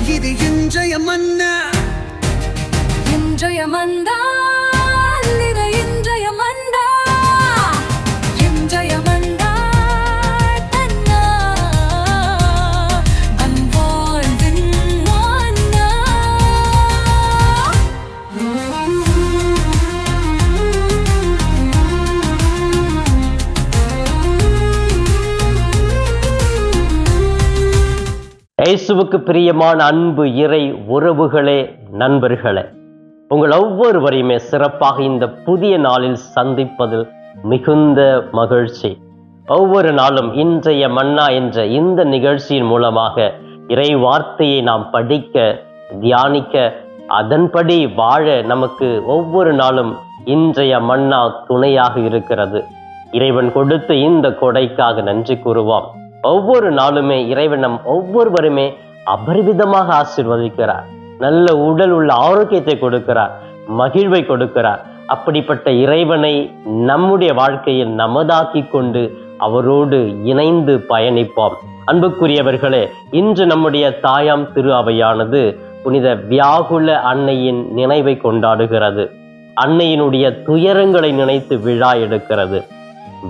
இது இன்றைய மன்னா, இன்றைய மன்னா, இது இன்றைய மன்னா, இன்றைய மன்னா, தன்னா அன்பாழ்வின் மன்னா. இயேசுவுக்கு பிரியமான அன்பு இறை உறவுகளே, நண்பர்களே, உங்கள் ஒவ்வொருவரையுமே சிறப்பாக இந்த புதிய நாளில் சந்திப்பதில் மிகுந்த மகிழ்ச்சி. ஒவ்வொரு நாளும் இன்றைய மன்னா என்ற இந்த நிகழ்ச்சியின் மூலமாக இறை வார்த்தையை நாம் படிக்க, தியானிக்க, அதன்படி வாழ நமக்கு ஒவ்வொரு நாளும் இன்றைய மன்னா துணையாக இருக்கிறது. இறைவன் கொடுத்த இந்த கொடைக்காக நன்றி கூறுவோம். ஒவ்வொரு நாளுமே இறைவன் நம் ஒவ்வொருவருமே அபரிவிதமாக ஆசீர்வதிக்கிறார். நல்ல உடல் உள்ள ஆரோக்கியத்தை கொடுக்கிறார், மகிழ்வை கொடுக்கிறார். அப்படிப்பட்ட இறைவனை நம்முடைய வாழ்க்கையில் நமதாக்கி கொண்டு அவரோடு இணைந்து பயணிப்போம். அன்புக்குரியவர்களே, இன்று நம்முடைய தாயாம் திரு அவையானது புனித வியாகுல அன்னையின் நினைவை கொண்டாடுகிறது. அன்னையினுடைய துயரங்களை நினைத்து விழா எடுக்கிறது.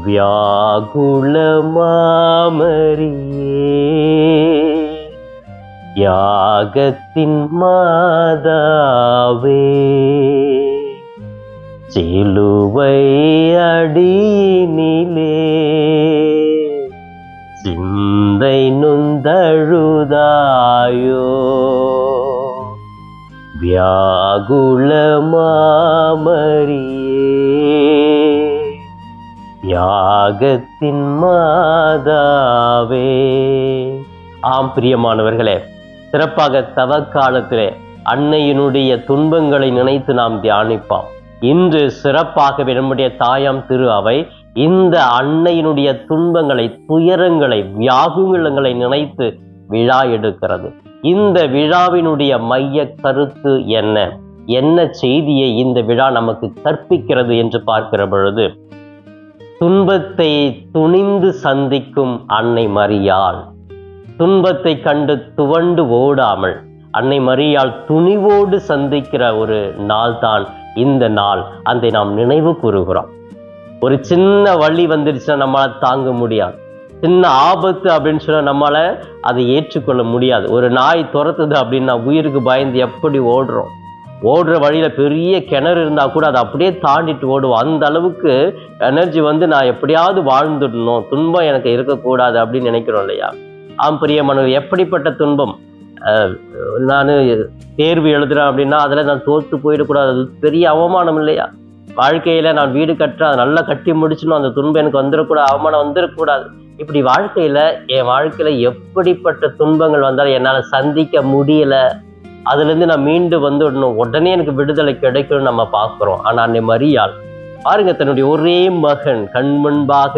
வியாகுல மாமரியே, யாகத்தின் மாதாவே, சிலுவை அடியினிலே சிந்தை நுந்தழுதாயோ. வியாகுல மாமரியே, யாகத்தின் மாதாவே. ஆம் பிரியமானவர்களே, சிறப்பாக தவக்காலத்திலே அன்னையினுடைய துன்பங்களை நினைத்து நாம் தியானிப்போம். இன்று சிறப்பாகவே நம்முடைய தாயாம் திரு அவை இந்த அன்னையினுடைய துன்பங்களை, துயரங்களை, வியாகுலங்களை நினைத்து விழா எடுக்கிறது. இந்த விழாவினுடைய மைய கருத்து என்ன, என்ன செய்தியை இந்த விழா நமக்கு கற்பிக்கிறது என்று பார்க்கிற பொழுது, துன்பத்தை துணிந்து சந்திக்கும் அன்னை மரியாள், துன்பத்தை கண்டு துவண்டு ஓடாமல் அன்னை மரியாள் துணிவோடு சந்திக்கிற ஒரு நாள் தான் இந்த நாள். அதை நாம் நினைவு கூறுகிறோம். ஒரு சின்ன வலி வந்துருச்சுன்னா நம்மளால தாங்க முடியாது. சின்ன ஆபத்து அப்படின்னு சொன்னா நம்மளால அதை ஏற்றுக்கொள்ள முடியாது. ஒரு நாய் துரத்துது அப்படின்னா உயிருக்கு பயந்து எப்படி ஓடுறோம். ஓடுற வழியில பெரிய கிணறு இருந்தா கூட அதை அப்படியே தாண்டிட்டு ஓடுவோம். அந்த அளவுக்கு எனர்ஜி நான் எப்படியாவது வாழ்ந்துடணும், துன்பம் எனக்கு இருக்கக்கூடாது அப்படின்னு நினைக்கிறோம் இல்லையா? ஆம் பிரியமானவர், எப்படிப்பட்ட துன்பம். நான் தேர்வு எழுதுறேன் அப்படின்னா அதில் நான் தோற்று போயிடக்கூடாது, அது பெரிய அவமானம் இல்லையா? வாழ்க்கையில நான் வீடு கட்டுறேன், அதை நல்லா கட்டி முடிச்சணும், அந்த துன்பம் எனக்கு வந்துடக்கூடாது, அவமானம் வந்துடக்கூடாது. இப்படி என் வாழ்க்கையில எப்படிப்பட்ட துன்பங்கள் வந்தாலும் என்னால் சந்திக்க முடியல, அதுலேருந்து நான் மீண்டு வந்துடணும், உடனே எனக்கு விடுதலை கிடைக்கணும்னு நம்ம பார்க்குறோம். ஆனால் அன்னை மரியாள் பாருங்க, தன்னுடைய ஒரே மகன் கண் முன்பாக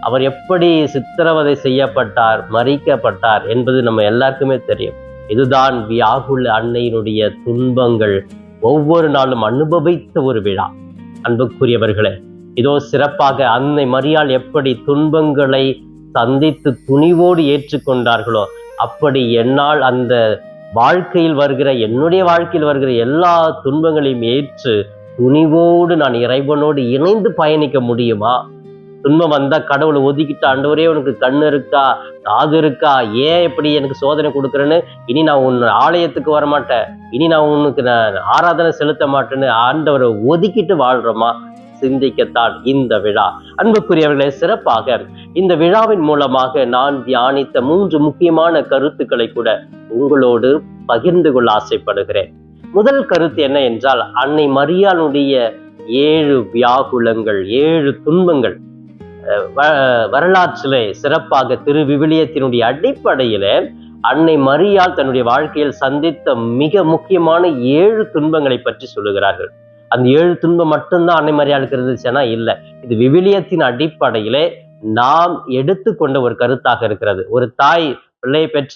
அவர் எப்படி சித்திரவதை செய்யப்பட்டார், மறிக்கப்பட்டார் என்பது நம்ம எல்லாருக்குமே தெரியும். இதுதான் வியாகுல அன்னையினுடைய துன்பங்கள் ஒவ்வொரு நாளும் அனுபவித்த ஒரு விழா. அன்புக்குரியவர்களே, இதோ சிறப்பாக அன்னை மரியாள் எப்படி துன்பங்களை சந்தித்து துணிவோடு ஏற்றுக்கொண்டார்களோ, அப்படி என்னால் அந்த என்னுடைய வாழ்க்கையில் வருகிற எல்லா துன்பங்களையும் ஏற்று துணிவோடு நான் இறைவனோடு இணைந்து பயணிக்க முடியுமா? துன்பம் வந்தா கடவுளை ஒதுக்கிட்டு, ஆண்டவரே உனக்கு கண்ணு இருக்கா, காது இருக்கா, ஏன் இப்படி எனக்கு சோதனை கொடுக்குறேன்னு, இனி நான் உன் ஆலயத்துக்கு வரமாட்டேன், இனி நான் உனக்கு ஆராதனை செலுத்த மாட்டேன்னு ஆண்டவரை ஒதுக்கிட்டு வாழ்றோமா? சிந்திக்கத்தான் இந்த விழா. அன்புக்குரியவர்களே, சிறப்பாக இந்த விழாவின் மூலமாக நான் தியானித்த 3 முக்கியமான கருத்துக்களை கூட உங்களோடு பகிர்ந்து கொள்ள ஆசைப்படுகிறேன். முதல் கருத்து என்ன என்றால், அன்னை மரியாளுடைய 7 வியாகுலங்கள், 7 துன்பங்கள். வரலாற்றிலே சிறப்பாக திருவிவிலியத்தினுடைய அடிப்படையில அன்னை மரியாள் தன்னுடைய வாழ்க்கையில் சந்தித்த மிக முக்கியமான 7 துன்பங்களை பற்றி சொல்லுகிறார்கள். அந்த 7 துன்பம் மட்டும்தான் அன்னை மரியாளுக்கு இருந்துச்சுன்னா இல்லை, இது விவிலியத்தின் அடிப்படையிலே நாம் எடுத்துக்கொண்ட ஒரு கருத்தாக இருக்கிறது. ஒரு தாய், பிள்ளையை பெற்ற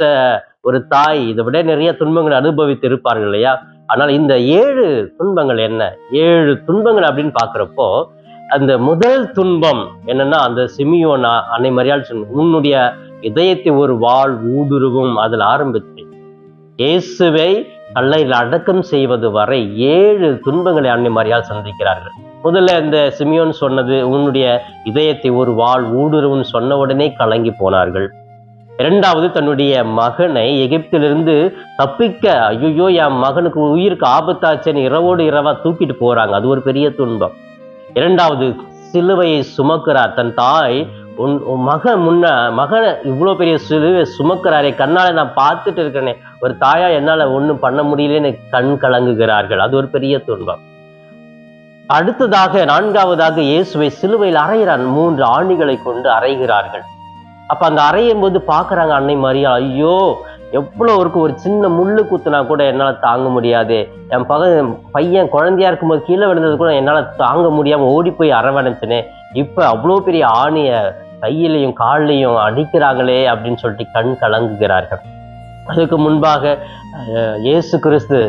ஒரு தாய் இதை விட நிறைய துன்பங்களை அனுபவித்து இருப்பார்கள் இல்லையா? ஆனால் இந்த 7 துன்பங்கள் என்ன, 7 துன்பங்கள் அப்படின்னு பாக்குறப்போ, அந்த முதல் துன்பம் என்னன்னா, அந்த சிமியோன் அன்னை மரியாள் உன்னுடைய இதயத்தை ஒரு வாள் ஊடுருவும் அதில் ஆரம்பிச்சு இயேசுவை கல்லறையில் அடக்கம் செய்வது வரை 7 துன்பங்களை அன்னை மரியாள் சந்திக்கிறார்கள். முதல்ல இந்த சிமியோன் சொன்னது, உன்னுடைய இதயத்தை ஒரு வாள் ஊடுருவுன்னு சொன்ன உடனே கலங்கி போனார்கள். இரண்டாவது, தன்னுடைய மகனை எகிப்திலிருந்து தப்பிக்க, ஐயோ என் மகனுக்கு உயிருக்கு ஆபத்தாச்சுன்னு இரவோடு இரவா தூக்கிட்டு போறாங்க. அது ஒரு பெரிய துன்பம். இரண்டாவது, சிலுவையை சுமக்கிறார். தன் தாய், உன் மகன் இவ்வளோ பெரிய சிலுவை சுமக்கிறாரே, கண்ணால நான் பார்த்துட்டு இருக்கிறேனே, ஒரு தாயா என்னால ஒன்றும் பண்ண முடியலன்னு கண் கலங்குகிறார்கள். அது ஒரு பெரிய துன்பம். அடுத்ததாக 4வதாக இயேசுவை சிலுவையில் அறைகிறார். 3 ஆணிகளை கொண்டு அறைகிறார்கள். அப்ப அந்த அறையும் போது பாக்குறாங்க அன்னை மரியாள், ஐயோ எவ்வளோ ஒரு சின்ன முள்ளு குத்துனா கூட என்னால தாங்க முடியாது. என் பையன் குழந்தையா இருக்கும்போது கீழே விழுந்தது கூட என்னால தாங்க முடியாம ஓடி போய் அரவணைச்சனே, இப்ப அவ்வளோ பெரிய ஆணிய கையிலையும் காலிலையும் அடிக்கிறாங்களே அப்படின்னு சொல்லிட்டு கண் கலங்குகிறார்கள். அதுக்கு முன்பாக இயேசு கிறிஸ்து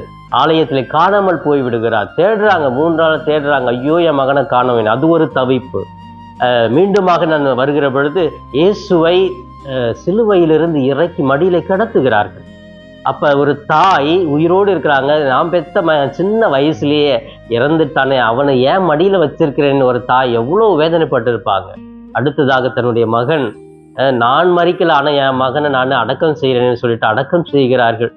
ஆலயத்தில் காணாமல் போய் விடுகிறார். தேடுறாங்க, 3 நாள் தேடுறாங்க, ஐயோ என் மகனை காணவேன். அது ஒரு தவிப்பு. மீண்டுமாக நான் வருகிற பொழுது இயேசுவை சிலுவையிலிருந்து இறக்கி மடியில கிடத்துகிறார்கள். அப்ப ஒரு தாய் உயிரோடு இருக்கிறாங்க, நான் பெத்த சின்ன வயசுலயே இறந்துட்டானே, அவனை ஏன் மடியில வச்சிருக்கிறேன்னு ஒரு தாய் எவ்வளவு வேதனைப்பட்டு இருப்பாங்க. அடுத்ததாக தன்னுடைய மகன், நான் மறிக்கல, ஆனா என் மகனை நான் அடக்கம் செய்கிறேன்னு சொல்லிட்டு அடக்கம் செய்கிறார்கள்.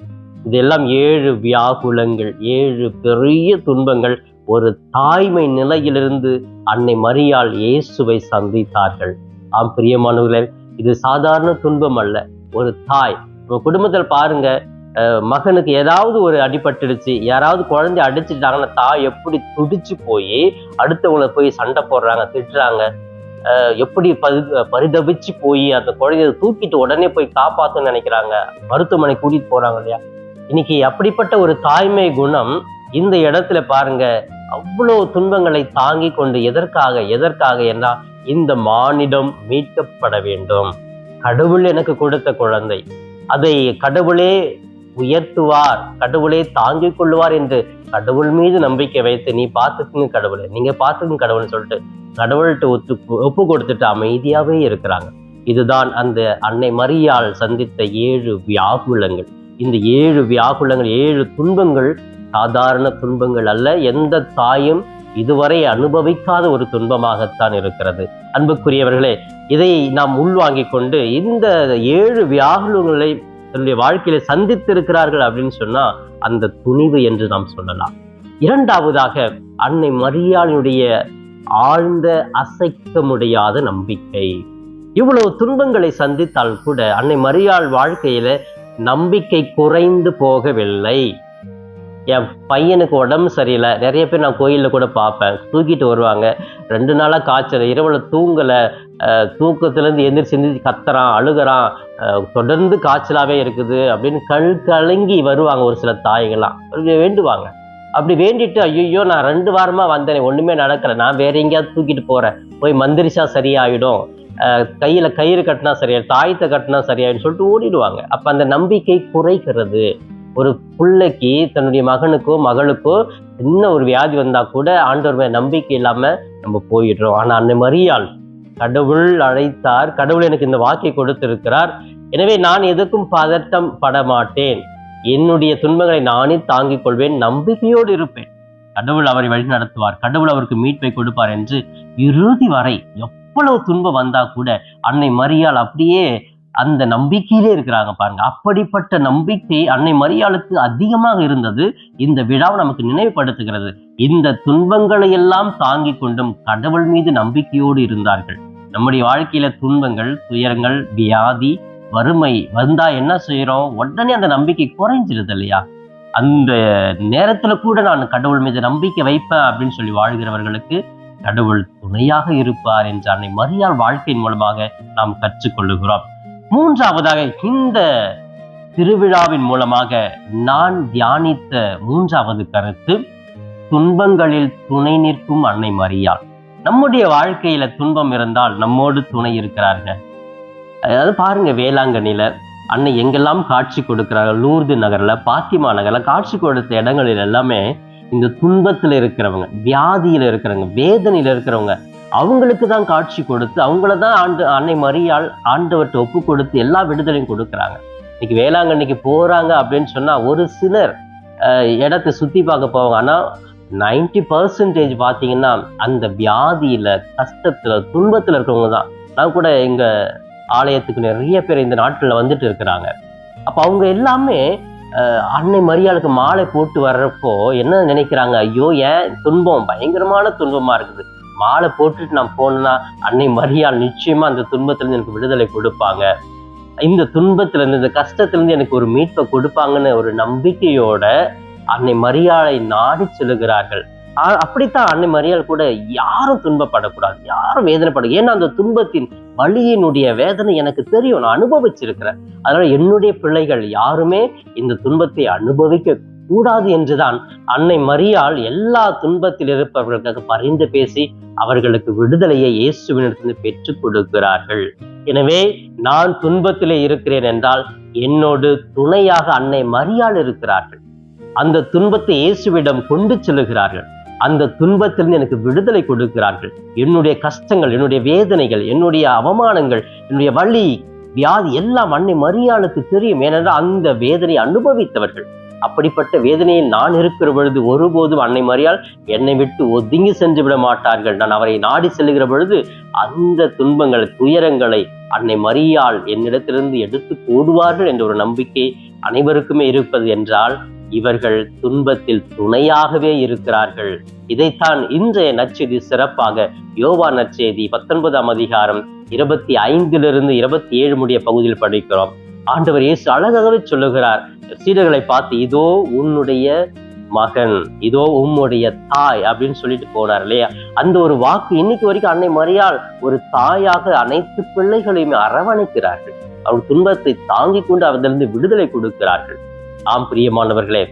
இதெல்லாம் 7 வியாகுலங்கள், 7 பெரிய துன்பங்கள். ஒரு தாய்மை நிலையிலிருந்து அன்னை மரியாள் இயேசுவை சந்தித்தார்கள். ஆம் பிரியமானவர்களே, இது சாதாரண துன்பம் அல்ல. ஒரு தாய், நம்ம குடும்பத்தில் பாருங்க, மகனுக்கு ஏதாவது ஒரு அடிபட்டுடுச்சு, யாராவது குழந்தை அடிச்சுட்டாங்கன்னா தாய் எப்படி துடிச்சு போய் அடுத்தவங்களை போய் சண்டை போடுறாங்க, திட்டுறாங்க, எப்படி பரிதபிச்சு போய் அந்த குழந்தைய தூக்கிட்டு உடனே போய் காப்பாற்றணும்னு நினைக்கிறாங்க, மருத்துவமனை கூட்டிட்டு போறாங்க இல்லையா. இன்னைக்கு அப்படிப்பட்ட ஒரு தாய்மை குணம் இந்த இடத்துல பாருங்க, அவ்வளவு துன்பங்களை தாங்கி கொண்டு எதற்காக என்றால் இந்த மானிடம் மீட்கப்பட வேண்டும். கடவுள் எனக்கு கொடுத்த குழந்தை, அதை கடவுளே உயர்த்துவார், கடவுளே தாங்கிக் கொள்ளுவார் என்று கடவுள் மீது நம்பிக்கை வைத்து, நீ பார்த்துக்குங்க கடவுளை, நீங்க பார்த்துக்குங்க கடவுள்னு சொல்லிட்டு கடவுள்கிட்ட ஒப்பு கொடுத்துட்டு அமைதியாவே இருக்கிறாங்க. இதுதான் அந்த அன்னை மரியாள் சந்தித்த 7 வியாகுலங்கள். இந்த 7 வியாகுலங்கள், 7 துன்பங்கள் சாதாரண துன்பங்கள் அல்ல. எந்த தாயும் இதுவரை அனுபவிக்காத ஒரு துன்பமாகத்தான் இருக்கிறது. அன்புக்குரியவர்களே, இதை நாம் உள்வாங்கிக் கொண்டு இந்த 7 வியாகுலங்களை தன்னுடைய வாழ்க்கையில சந்தித்திருக்கிறார்கள் அப்படின்னு சொன்னா அந்த துணிவு என்று நாம் சொல்லலாம். இரண்டாவதாக அன்னை மரியாளுடைய ஆழ்ந்த அசைக்க முடியாத நம்பிக்கை. இவ்வளவு துன்பங்களை சந்தித்தால் கூட அன்னை மரியாள் வாழ்க்கையில நம்பிக்கை குறைந்து போகவில்லை. என் பையனுக்கு உடம்பு சரியில்லை, நிறைய பேர் நான் கோயிலில் கூட பார்ப்பேன், தூக்கிட்டு வருவாங்க, 2 நாளாக காய்ச்சல், இரவுல தூங்கலை, தூக்கத்துலேருந்து எந்திரிச்சு கத்துறான், அழுகிறான், தொடர்ந்து காய்ச்சலாகவே இருக்குது அப்படின்னு கலங்கி வருவாங்க. ஒரு சில தாய்கள்லாம் வேண்டுவாங்க. அப்படி வேண்டிட்டு, ஐயோ நான் 2 வாரமாக வந்தேனே, ஒன்றுமே நடக்கலை, நான் வேற எங்கேயாவது தூக்கிட்டு போகிறேன், போய் மந்திரிச்சா சரியாயிடும், கையில் கயிறு கட்டினா சரியாயிடும், தாயத்தை கட்டினா சரியாயிடும் சொல்லிட்டு ஓடிடுவாங்க. அப்போ அந்த நம்பிக்கை குறைகிறது. ஒரு பிள்ளைக்கு தன்னுடைய மகனுக்கோ மகளுக்கோ சின்ன ஒரு வியாதி வந்தா கூட ஆண்டவர் மேல் நம்பிக்கை இல்லாம நம்ம போயிடுறோம். ஆனா அன்னை மரியாள், கடவுள் அழைத்தார், கடவுள் எனக்கு இந்த வாக்கை கொடுத்திருக்கிறார், எனவே நான் எதுக்கும் பதட்டம் பட மாட்டேன், என்னுடைய துன்பங்களை நானே தாங்கிக் கொள்வேன், நம்பிக்கையோடு இருப்பேன், கடவுள் அவரை வழி நடத்துவார், கடவுள் அவருக்கு மீட்பை கொடுப்பார் என்று இறுதி வரை எவ்வளவு துன்பம் வந்தா கூட அன்னை மரியாள் அப்படியே அந்த நம்பிக்கையிலே இருக்கிறாங்க பாருங்க. அப்படிப்பட்ட நம்பிக்கை அன்னை மரியாளுக்கு அதிகமாக இருந்தது. இந்த விழாவை நமக்கு நினைவுபடுத்துகிறது. இந்த துன்பங்களை எல்லாம் தாங்கி கொண்டும் கடவுள் மீது நம்பிக்கையோடு இருந்தார்கள். நம்முடைய வாழ்க்கையில துன்பங்கள், துயரங்கள், வியாதி, வறுமை வந்தா என்ன செய்யறோம்? உடனே அந்த நம்பிக்கை குறைஞ்சிருது இல்லையா? அந்த நேரத்துல கூட நான் கடவுள் மீது நம்பிக்கை வைப்பேன் அப்படின்னு சொல்லி வாழ்கிறவர்களுக்கு கடவுள் துணையாக இருப்பார் என்று அன்னை மரியாள் வாழ்க்கையின் மூலமாக நாம் கற்றுக்கொள்ளுகிறோம். மூன்றாவதாக இந்த திருவிழாவின் மூலமாக நான் தியானித்த 3வது கருத்து, துன்பங்களில் துணை நிற்கும் அன்னை மரியாள். நம்முடைய வாழ்க்கையில துன்பம் இருந்தால் நம்மோடு துணை இருக்கிறார்கள். அதாவது பாருங்க, வேளாங்கண்ணில அன்னை எங்கெல்லாம் காட்சி கொடுக்கிறார்கள், லூர்து நகர்ல, பாத்திமா நகர்ல காட்சி கொடுத்த இடங்களில் எல்லாமே இந்த துன்பத்துல இருக்கிறவங்க, வியாதியில இருக்கிறவங்க, வேதனையில இருக்கிறவங்க, அவங்களுக்கு தான் காட்சி கொடுத்து அவங்கள தான் அன்னை மரியாள் ஆண்டவர்கிட்ட ஒப்பு கொடுத்து எல்லா விடுதலையும் கொடுக்குறாங்க. இன்னைக்கு வேளாங்கண்ணிக்கு போறாங்க அப்படின்னு சொன்னா ஒரு சிலர் இடத்தை சுத்தி பார்க்க போவாங்க. ஆனா 90% பார்த்தீங்கன்னா அந்த வியாதியில, கஷ்டத்துல, துன்பத்துல இருக்கிறவங்க தான். நான் கூட எங்க ஆலயத்துக்கு நிறைய பேர் இந்த நாட்கள்ல வந்துட்டு இருக்கிறாங்க. அப்ப அவங்க எல்லாமே அன்னை மரியாளுக்கு மாலை போட்டு வர்றப்போ என்ன நினைக்கிறாங்க, ஐயோ ஏன் துன்பம் பயங்கரமான துன்பமா இருக்குது, மாலை போட்டுட்டு நான் போனேன்னா அன்னை மரியாள் நிச்சயமா அந்த துன்பத்திலிருந்து எனக்கு விடுதலை கொடுப்பாங்க, இந்த துன்பத்திலிருந்து இந்த கஷ்டத்திலிருந்து எனக்கு ஒரு மீட்பை கொடுப்பாங்கன்னு ஒரு நம்பிக்கையோட அன்னை மரியாளை நாடி செல்லுகிறார்கள். அப்படித்தான் அன்னை மரியாள் கூட யாரும் துன்பப்படக்கூடாது, யாரும் வேதனைப்பட. ஏன்னா அந்த துன்பத்தின் வலியினுடைய வேதனை எனக்கு தெரியும், நான் அனுபவிச்சிருக்கிறேன். அதனால என்னுடைய பிள்ளைகள் யாருமே இந்த துன்பத்தை அனுபவிக்க கூடாது என்றுதான் அன்னை மரியாள் எல்லா துன்பத்தில் இருப்பவர்களுக்காக பரிந்து பேசி அவர்களுக்கு விடுதலையை இயேசுவினிடத்திலிருந்து பெற்றுக் கொடுக்கிறார்கள். எனவே நான் துன்பத்திலே இருக்கிறேன் என்றால் என்னோடு துணையாக அன்னை மரியாள் இருக்கிறார்கள். அந்த துன்பத்தை இயேசுவிடம் கொண்டு செல்லுகிறார்கள். அந்த துன்பத்திலிருந்து எனக்கு விடுதலை கொடுக்கிறார்கள். என்னுடைய கஷ்டங்கள், என்னுடைய வேதனைகள், என்னுடைய அவமானங்கள், என்னுடைய வலி, வியாதி எல்லாம் அன்னை மரியாளுக்கு தெரியும். ஏனென்றால் அந்த வேதனை அனுபவித்தவர்கள். அப்படிப்பட்ட வேதனையில் நான் இருக்கிற பொழுது ஒருபோதும் அன்னை மரியாள் என்னை விட்டு ஒதுங்கி சென்று விட மாட்டார்கள். நான் அவரை நாடி செல்லுகிற பொழுது அந்த துன்பங்களை, துயரங்களை அன்னை மரியாள் என்னிடத்திலிருந்து எடுத்து போடுவார்கள் என்ற ஒரு நம்பிக்கை அனைவருக்குமே இருப்பது என்றால் இவர்கள் துன்பத்தில் துணையாகவே இருக்கிறார்கள். இதைத்தான் இன்றைய நற்செய்தி சிறப்பாக யோவான் நற்செய்தி 19ஆம் அதிகாரம் 25 27 முடிய பகுதியில் படிக்கிறோம். ஆண்டவர் இயேசு அழகாகவே சொல்லுகிறார், சீடர்களை பார்த்து, இதோ உன்னுடைய மகன், இதோ உம்முடைய தாய் அப்படின்னு சொல்லிட்டு போனார் இல்லையா? அந்த ஒரு வாக்கு இன்னைக்கு வரைக்கும் அன்னை மரியாள் ஒரு தாயாக அனைத்து பிள்ளைகளையுமே அரவணைக்கிறார்கள். அவர் துன்பத்தை தாங்கிக் கொண்டு அவரிலிருந்து விடுதலை கொடுக்கிறார்கள். ஆம் பிரியமானவர்களே,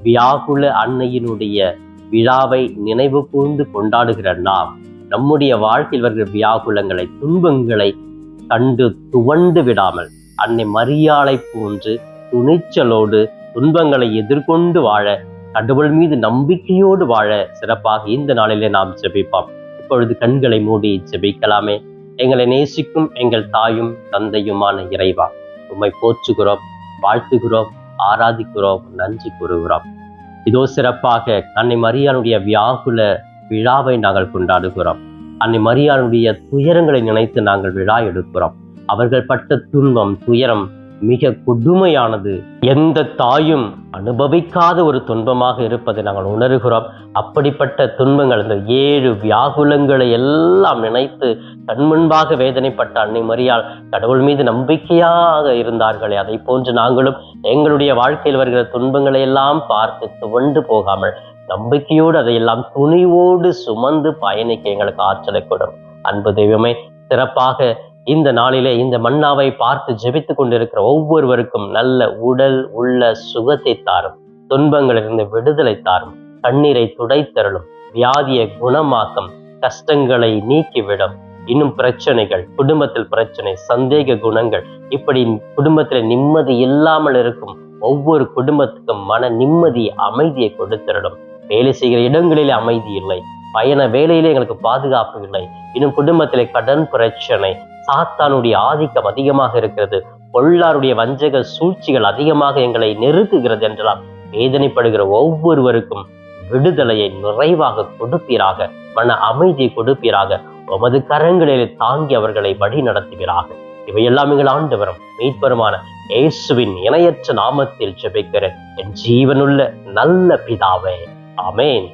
வியாகுல அன்னையினுடைய விழாவை நினைவு கூர்ந்து கொண்டாடுகிற நாம் நம்முடைய வாழ்க்கையில் வருகிற வியாகுலங்களை, துன்பங்களை கண்டு துவண்டு விடாமல் அன்னை மரியாளை போன்று துணிச்சலோடு துன்பங்களை எதிர்கொண்டு வாழ, கடவுள் மீது நம்பிக்கையோடு வாழ சிறப்பாக இந்த நாளிலே நாம் ஜெபிப்போம். இப்பொழுது கண்களை மூடி ஜெபிக்கலாமே. எங்களை நேசிக்கும் எங்கள் தாயும் தந்தையுமான இறைவா, உம்மை போற்றுகிறோம், வாழ்த்துகிறோம், ஆராதிக்கிறோம், நன்றி கூறுகிறோம். இதோ சிறப்பாக அன்னை மரியாளுடைய வியாகுல விழாவை நாங்கள் கொண்டாடுகிறோம். அன்னை மரியாளுடைய துயரங்களை நினைத்து நாங்கள் விழா எடுக்கிறோம். அவர்கள் பட்ட துன்பம், துயரம் மிக கொடுமையானது. எந்த தாயும் அனுபவிக்காத ஒரு துன்பமாக இருப்பதை நாங்கள் உணர்கிறோம். அப்படிப்பட்ட துன்பங்கள், இந்த 7 வியாகுலங்களை எல்லாம் நினைத்து கண்முன்பாக வேதனைப்பட்ட அன்னை மரியாள் கடவுள் மீது நம்பிக்கையாக இருந்தார்களே, அதை போன்று நாங்களும் எங்களுடைய வாழ்க்கையில் வருகிற துன்பங்களை எல்லாம் பார்த்து துவண்டு போகாமல் நம்பிக்கையோடு அதையெல்லாம் துணிவோடு சுமந்து பயணிக்க எங்களுக்கு ஆற்றலை கொடும். அன்பு தெய்வமே, சிறப்பாக இந்த நாளிலே இந்த மன்னாவை பார்த்து ஜெபித்துக் கொண்டிருக்கிற ஒவ்வொருவருக்கும் நல்ல உடல் உள்ள சுகத்தை தாரும், துன்பங்களிலிருந்து விடுதலை தாரும், கண்ணீரை துடைத்தருளும், வியாதியை குணமாக்கும், கஷ்டங்களை நீக்கிவிடும். இன்னும் பிரச்சனைகள், குடும்பத்தில் பிரச்சனை, சந்தேக குணங்கள், இப்படி குடும்பத்தில் நிம்மதி இல்லாமல் இருக்கும் ஒவ்வொரு குடும்பத்துக்கும் மன நிம்மதி, அமைதியை கொடுத்திருடும். வேலை செய்கிற இடங்களிலே அமைதி இல்லை, பயண வேலையிலே எங்களுக்கு பாதுகாப்பு இல்லை, இன்னும் குடும்பத்திலே கடன் பிரச்சனை, சாத்தானுடைய ஆதிக்கம் அதிகமாக இருக்கிறது, பொல்லாருடைய வஞ்சக சூழ்ச்சிகள் அதிகமாக எங்களை நெருக்குகிறது என்றெல்லாம் வேதனைப்படுகிற ஒவ்வொருவருக்கும் விடுதலையை நிறைவாக கொடுப்பீராக, மன அமைதியை கொடுப்பீராக, உமது கரங்களில் தாங்கி அவர்களை வழி நடத்துவீராக. இவையெல்லாம் எங்கள் ஆண்டவரும் மீட்பருமான இயேசுவின் இணையற்ற நாமத்தில் ஜெபிக்கிறேன் என் ஜீவனுள்ள நல்ல பிதாவே, ஆமேன்,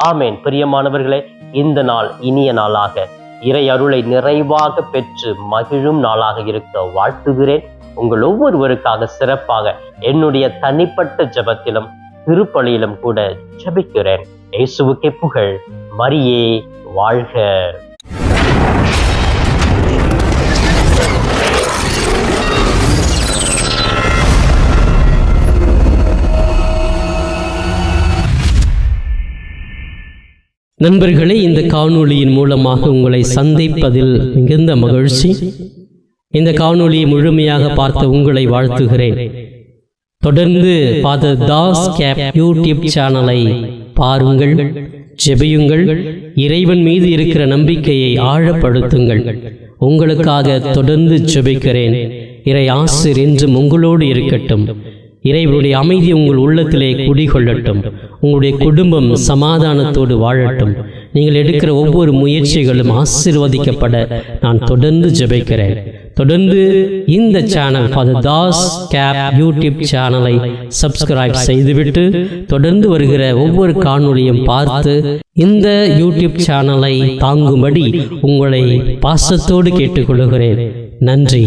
ஆமேன். பிரியமானவர்களே, இந்த நாள் இனிய நாளாக, இறை அருளை நிறைவாக பெற்று மகிழும் நாளாக இருக்க வாழ்த்துகிறேன். உங்கள் ஒவ்வொருவருக்காக சிறப்பாக என்னுடைய தனிப்பட்ட ஜெபத்திலும் திருப்பலியிலும் கூட ஜெபிக்கிறேன். இயேசுவுக்கே புகழ், மரியே வாழ்க. நண்பர்களே, இந்த காணொளியின் மூலமாக உங்களை சந்திப்பதில் மிகுந்த மகிழ்ச்சி. இந்த காணொளியை முழுமையாக பார்த்த உங்களை வாழ்த்துகிறேன். தொடர்ந்து ஃபாதர் தாஸ் கேப் யூடியூப் சேனலை பாருங்கள், ஜெபியுங்கள், இறைவன் மீது இருக்கிற நம்பிக்கையை ஆழப்படுத்துங்கள். உங்களுக்காக தொடர்ந்து ஜெபிக்கிறேன். இறை ஆசிர் என்றும் உங்களோடு இருக்கட்டும். இறைவனுடைய அமைதி உங்கள் உள்ளத்திலே குடிகொள்ளட்டும். உங்களுடைய குடும்பம் சமாதானத்தோடு வாழட்டும். நீங்கள் எடுக்கிற ஒவ்வொரு முயற்சிகளும் ஆசீர்வதிக்கப்பட நான் தொடர்ந்து ஜெபிக்கிறேன். தொடர்ந்து இந்த சேனல் ஃபாதர் தாஸ் கேப் யூடியூப் சேனலை சப்ஸ்கிரைப் செய்துவிட்டு தொடர்ந்து வருகிற ஒவ்வொரு காணொளியும் பார்த்து இந்த யூடியூப் சேனலை தாங்கும்படி உங்களை பாசத்தோடு கேட்டுக்கொள்கிறேன். நன்றி.